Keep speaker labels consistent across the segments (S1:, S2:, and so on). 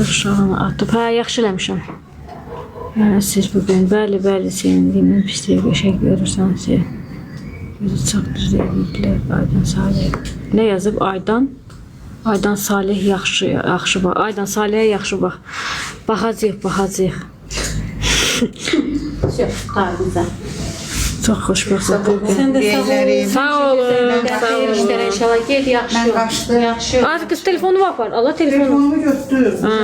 S1: Uşağını atıb. Hə, yaxşı eləmişəm. Hə, siz bugün bəli, sevindiğimin pisliği qəşəng görürsəniz. Gözü çox düz edildilər. Aydan Salih. Nə yazıb? Aydan Salih yaxşı bax. Aydan Salihə yaxşı bax. Baxacaq. Çox xoşbəxtəm.
S2: Sən də
S1: Sağ olun.
S2: xeyir işlərə inşallah gel, yaxşı.
S1: Az kız telefonu var. Allah telefonu.
S3: Telefonumu götür.
S1: Ha.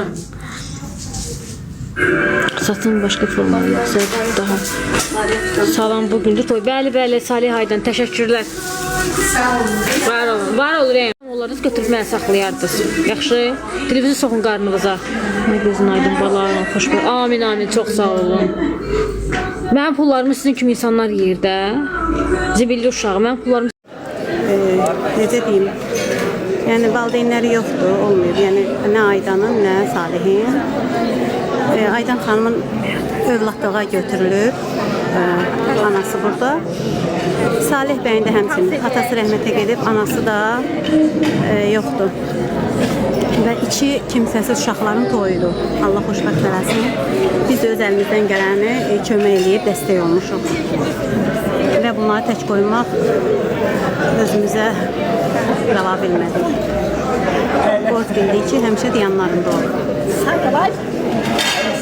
S1: Saçın başqa formalı yoxsa daha. Salam bugün də toy. Bəli, Salih Aydan təşəkkürlər. Var olur. Onları götürüb mənə saxlayardınız. Yaxşı. Dilinizi soxun qarnınıza. Gözün aydın balalarım, xoşbəxt. Amin. Çox sağ olun. Mənim pullarımı sizin kimi insanlar yeyir də. Zibilli uşağı. Mənim pullarımı
S4: necə deyim? Yəni valideynləri yoxdur, olmuyor. Yəni nə Aydanın, nə Salihin. Aydan xanımın övladlığa götürülüb. Anası burada. Salih bəyin də həmçinin atası rəhmətə gedib, anası da yoxdur. Və iki kimsəsiz uşaqların toyudur. Allah xoşbəxt eləsin. Biz də öz əlimizdən gələni kömək eləyib, dəstək olmuşuq. Və bunları tək qoymaq özümüzə qala bilmədik. Borc bildik ki, həmişə dayanlarında olur.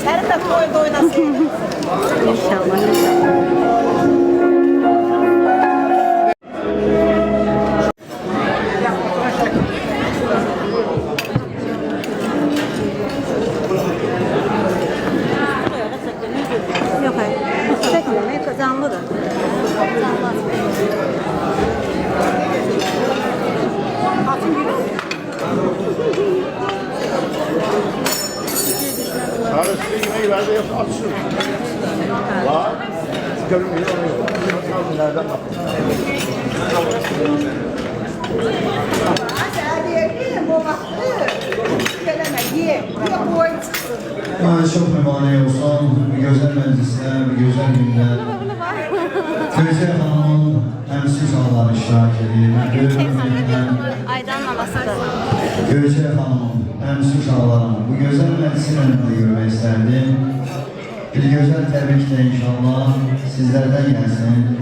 S3: Sen de toyda oynasın.
S4: İnşallah. Yok hayır. Çekme, canlıdır.
S5: Sarısı yemeği verdi yoksa atsın. Var. Görünmüyor. Nereden bak?
S6: Çok mübarek olsun, güzel meclisler, güzel günler. Teyze Hanım'ın temsil salları iştirak edeyim.
S4: Aydan babasıdır.
S6: Göçe Hanım'ın temsil sallarını bu güzel meclisin önünde görmek isterdim. Bir güzel tebrik de inşallah sizlerden gelsin.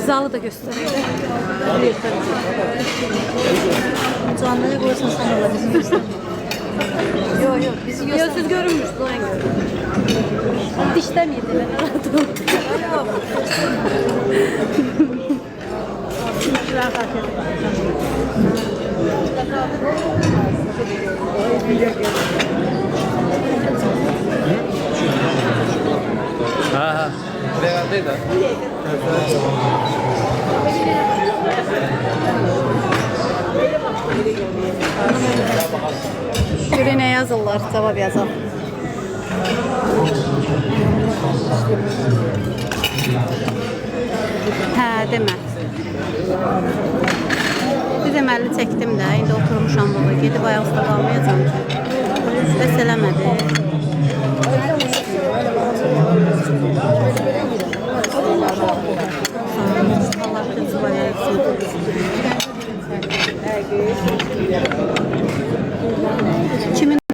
S4: Zalı da gösteriyor.
S2: Canlıya qoysan sən ola bizim göstər. Yok, bizi göstər.
S4: Siz görünmürsünüz, o en görünmüş.
S2: Dişdə miydi? Mən rahat ol.
S4: Görün ne yazırlar, cevap yazalım. Hə, demə. Bir deməli çəkdim də, indi oturmuşam burada, gedib ayaq üstə qalmayacam ki. Bəs eləmədi.